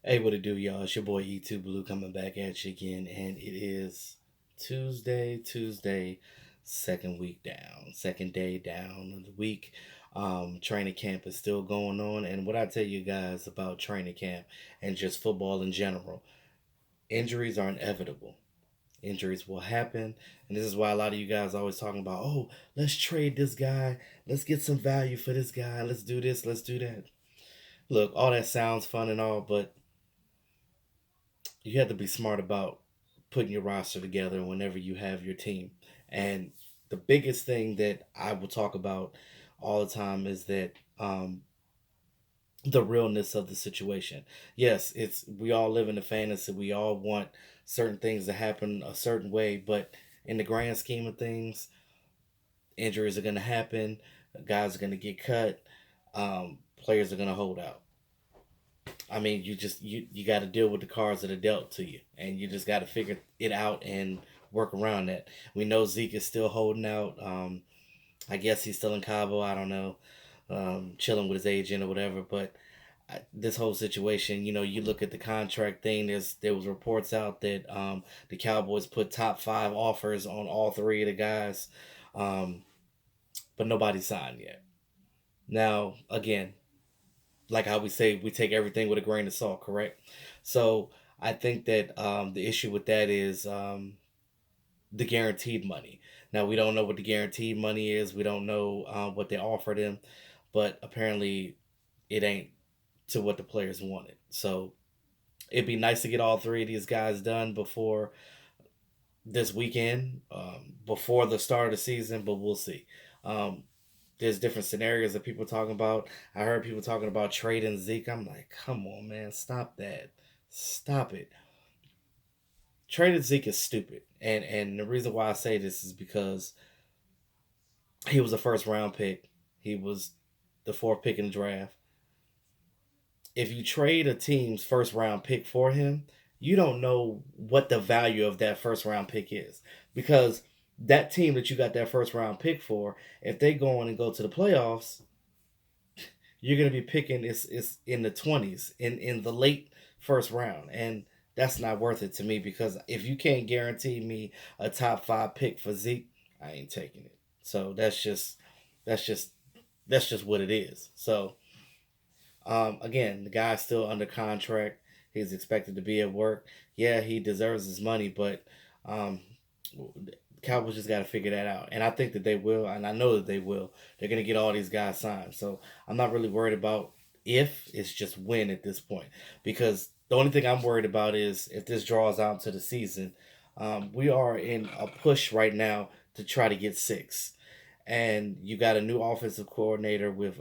Hey, what it do, y'all? It's your boy E2 Blue coming back at you again, and it is Tuesday, second week down, second day down of the week. Training camp is still going on, and what I tell you guys about training camp and just football in general, injuries are inevitable. Injuries will happen, and this is why a lot of you guys are always talking about, oh, let's trade this guy, let's get some value for this guy, let's do this, let's do that. Look, all that sounds fun and all, but you have to be smart about putting your roster together whenever you have your team. And the biggest thing that I will talk about all the time is that the realness of the situation. Yes, it's we all live in a fantasy. We all want certain things to happen a certain way, but in the grand scheme of things, injuries are going to happen. Guys are going to get cut. Players are going to hold out. I mean, you got to deal with the cards that are dealt to you, and you just got to figure it out and work around that. We know Zeke is still holding out. I guess he's still in Cabo. I don't know, chilling with his agent or whatever. But this whole situation, you look at the contract thing. There was reports out that the Cowboys put top five offers on all three of the guys, um, but nobody signed yet. Now, again, like how we say, we take everything with a grain of salt, correct? So I think that the issue with that is the guaranteed money. Now we don't know what the guaranteed money is. We don't know what they offered him, but apparently it ain't to what the players wanted. So it'd be nice to get all three of these guys done before this weekend, before the start of the season, but we'll see. Um, there's different scenarios that people are talking about. I heard people talking about trading Zeke. I'm like, come on, man, stop that, stop it. Trading Zeke is stupid, and the reason why I say this is because he was a first round pick. He was the fourth pick in the draft. If you trade a team's first round pick for him, you don't know what the value of that first round pick is because that team that you got that first round pick for, if they go on and go to the playoffs, you're going to be picking it's in the 20s in the late first round, and that's not worth it to me because if you can't guarantee me a top five pick for Zeke, I ain't taking it. So that's just that's just what it is. So again, the guy's still under contract. He's expected to be at work. Yeah, he deserves his money, but um, Cowboys just got to figure that out. And I think that they will, and I know that they will. They're going to get all these guys signed. So I'm not really worried about if, it's just when at this point. Because the only thing I'm worried about is if this draws out to the season, we are in a push right now to try to get six. And you got a new offensive coordinator with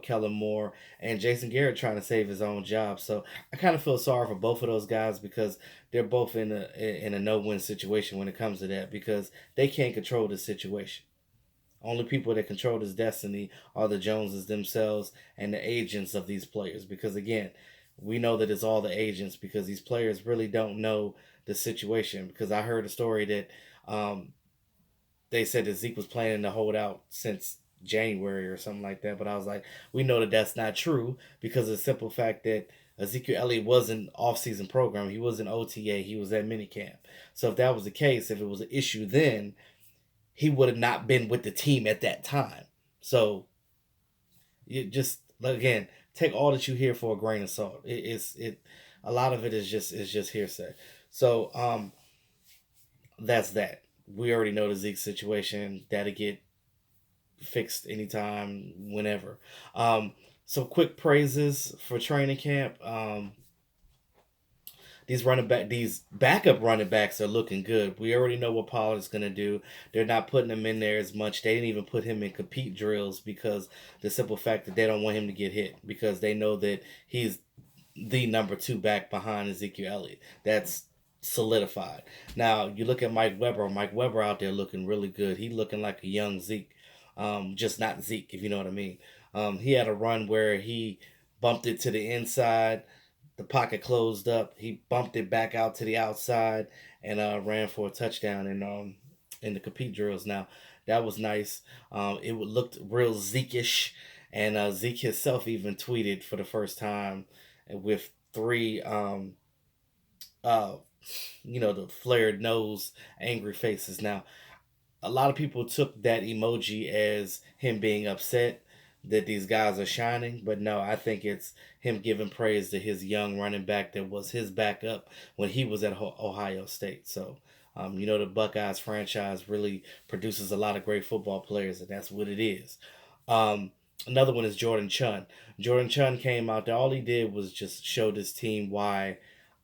Kellen Moore and Jason Garrett trying to save his own job. So I kind of feel sorry for both of those guys because they're both in a no win situation when it comes to that because they can't control the situation. Only people that control this destiny are the Joneses themselves and the agents of these players. Because again, we know that it's all the agents because these players really don't know the situation. Because I heard a story that um, they said that Zeke was planning to hold out since January or something like that. But I was like, we know that that's not true because of the simple fact that Ezekiel Elliott was an off-season program. He was an OTA. He was at minicamp. So if that was the case, if it was an issue then, he would have not been with the team at that time. So you just again take all that you hear for a grain of salt. It a lot of it is just hearsay. So that's that. We already know the Zeke situation. That'll get fixed anytime, whenever. Some quick praises for training camp. These backup running backs are looking good. We already know what Pollard's gonna do. They're not putting him in there as much. They didn't even put him in compete drills because the simple fact that they don't want him to get hit because they know that he's the number two back behind Ezekiel Elliott. That's solidified. Now you look at Mike Weber. Mike Weber out there looking really good. He looking like a young Zeke, just not Zeke, if you know what I mean. He had a run where he bumped it to the inside. The pocket closed up. He bumped it back out to the outside and ran for a touchdown in the compete drills. Now that was nice. It looked real Zeke-ish, and Zeke himself even tweeted for the first time with three uh the flared nose, angry faces. Now, a lot of people took that emoji as him being upset that these guys are shining, but no, I think it's him giving praise to his young running back that was his backup when he was at Ohio State. So, the Buckeyes franchise really produces a lot of great football players, and that's what it is. Um, Another one is Jordan Chun. Jordan Chun came out there. All he did was just show this team why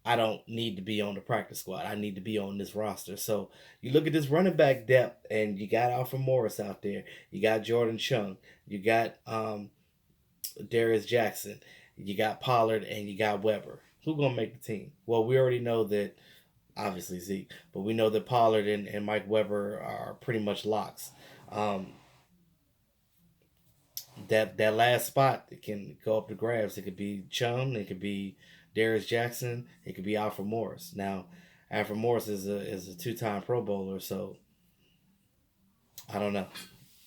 I don't need to be on the practice squad. I need to be on this roster. So you look at this running back depth, and you got Alfred Morris out there. You got Jordan Chung. You got Darius Jackson. You got Pollard, and you got Weber. Who gonna make the team? Well, we already know that obviously Zeke, but we know that Pollard and Mike Weber are pretty much locks. Um, that last spot, it can go up to grabs. It could be Chung, it could be Darius Jackson, it could be Alfred Morris. Now, Alfred Morris is a 2-time Pro Bowler, so I don't know.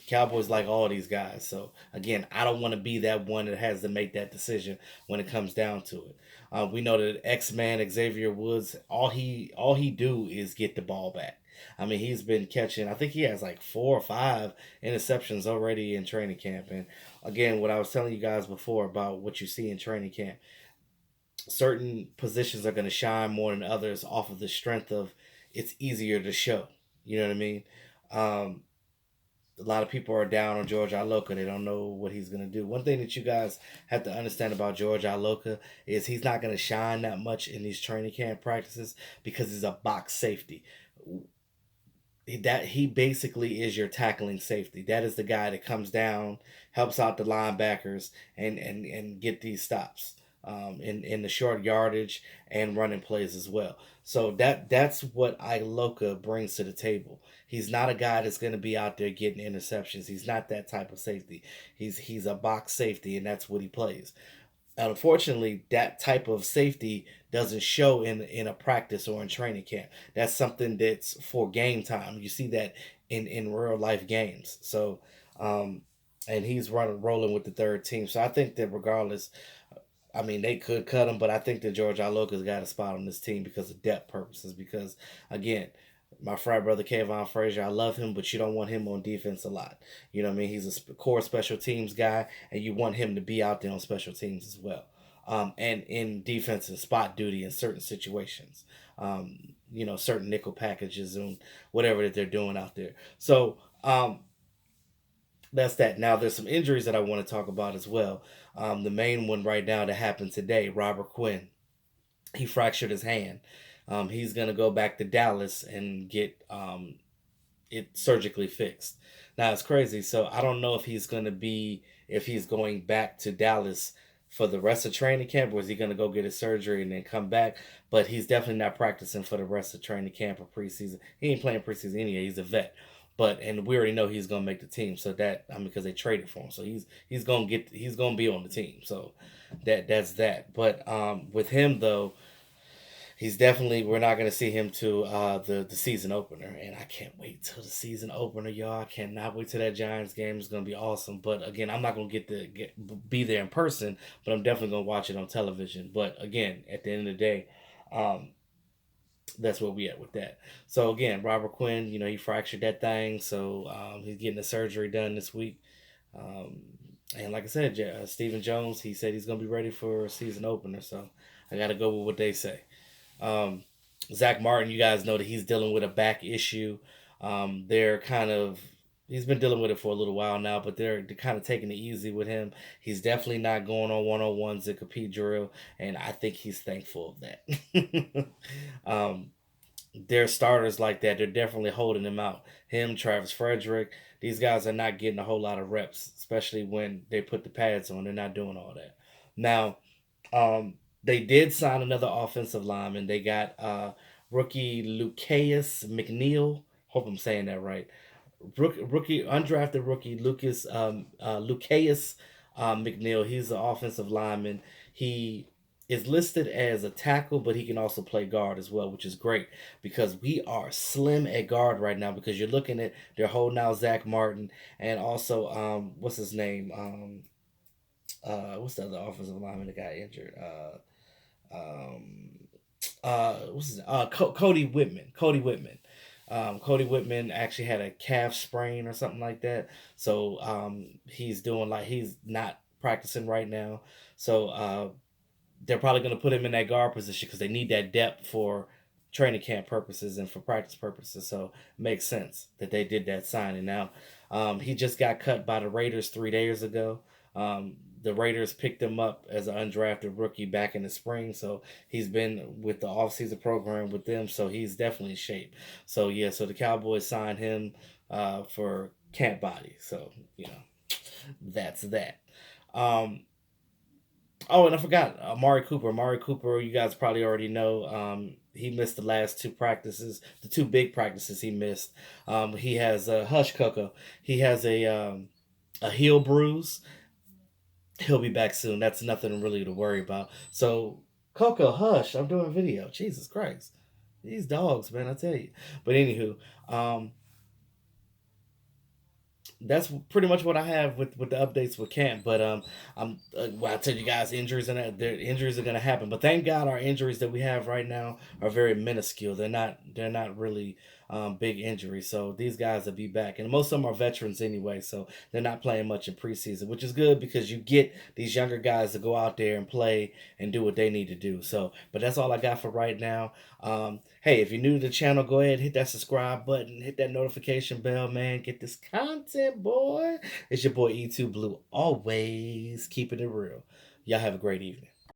Cowboys like all these guys, so again, I don't want to be that one that has to make that decision when it comes down to it. We know that X Man Xavier Woods, all he do is get the ball back. I mean, he's been catching. I think he has like 4 or 5 interceptions already in training camp. And again, what I was telling you guys before about what you see in training camp, certain positions are going to shine more than others off of the strength of it's easier to show. You know what I mean? Um, a lot of people are down on George Iloka. They don't know what he's going to do. One thing that you guys have to understand about George Iloka is he's not going to shine that much in these training camp practices because he's a box safety. That he basically is your tackling safety. That is the guy that comes down, helps out the linebackers, and get these stops in the short yardage and running plays as well. So that's what Iloka brings to the table. He's not a guy that's going to be out there getting interceptions. He's not that type of safety. He's a box safety, and that's what he plays. Unfortunately, that type of safety doesn't show in a practice or in training camp. That's something that's for game time. You see that in real life games. So, um, and he's running rolling with the third team. So I think that regardless, I mean, they could cut him, but I think that George Iloka's got a spot on this team because of depth purposes. Because again, my frat brother Kayvon Frazier, I love him, but you don't want him on defense a lot. You know what I mean? He's a core special teams guy, and you want him to be out there on special teams as well, and in defense and spot duty in certain situations. Certain nickel packages and whatever that they're doing out there. So that's that. Now, there's some injuries that I want to talk about as well. The main one right now that happened today, Robert Quinn. He fractured his hand. He's going to go back to Dallas and get it surgically fixed. Now, it's crazy. So I don't know if he's going back to Dallas for the rest of training camp, or is he going to go get his surgery and then come back? But he's definitely not practicing for the rest of training camp or preseason. He ain't playing preseason anyway. He's a vet. And we already know he's gonna make the team. So that, I mean, because they traded for him, so he's gonna be on the team. So that's that. But with him though, he's definitely, we're not gonna see him to the season opener, and I can't wait till the season opener, y'all. I cannot wait till that Giants game. Is gonna be awesome. But again, I'm not gonna be there in person, but I'm definitely gonna watch it on television. But again, at the end of the day, um, that's where we at with that. So again, Robert Quinn, he fractured that thing, so he's getting the surgery done this week. Um, and like I said, Stephen Jones, he said he's gonna be ready for a season opener. So I got to go with what they say. Um, Zach Martin, you guys know that he's dealing with a back issue. They're kind of He's been dealing with it for a little while now, but they're kind of taking it easy with him. He's definitely not going on 1-on-ones at compete drill, and I think he's thankful of that. um, their starters like that, they're definitely holding him out. Him, Travis Frederick, these guys are not getting a whole lot of reps, especially when they put the pads on. They're not doing all that. Now, they did sign another offensive lineman. They got rookie Lukayus Mcneil. Hope I'm saying that right. Rookie undrafted rookie Lukayus McNeil. He's an offensive lineman. He is listed as a tackle, but he can also play guard as well, which is great because we are slim at guard right now. Because you're looking at, they're holding out Zach Martin, and also what's his name, what's the other offensive lineman that got injured? what's his Cody Whitman. Cody Whitman actually had a calf sprain or something like that. So he's doing like he's not practicing right now. So they're probably going to put him in that guard position because they need that depth for training camp purposes and for practice purposes. So it makes sense that they did that signing. Now, he just got cut by the Raiders 3 days ago. The Raiders picked him up as an undrafted rookie back in the spring, so he's been with the offseason program with them, so he's definitely in shape. So yeah, so the Cowboys signed him for camp body. So that's that. Um, Oh, and I forgot Amari Cooper. Amari Cooper, you guys probably already know. He missed the last two practices, the two big practices he missed. He has a hush cocoa. He has a heel bruise. He'll be back soon. That's nothing really to worry about. So, Coco, hush! I'm doing a video. Jesus Christ, these dogs, man! I tell you. But anywho, that's pretty much what I have with the updates with camp. But well, I tell you guys, injuries and their injuries are going to happen. But thank God, our injuries that we have right now are very minuscule. They're not really big injuries. So these guys will be back, and most of them are veterans anyway. So they're not playing much in preseason, which is good because you get these younger guys to go out there and play and do what they need to do. So, but that's all I got for right now. Hey, if you're new to the channel, go ahead, hit that subscribe button, hit that notification bell, man. Get this content, boy. It's your boy E2 Blue, always keeping it real. Y'all have a great evening.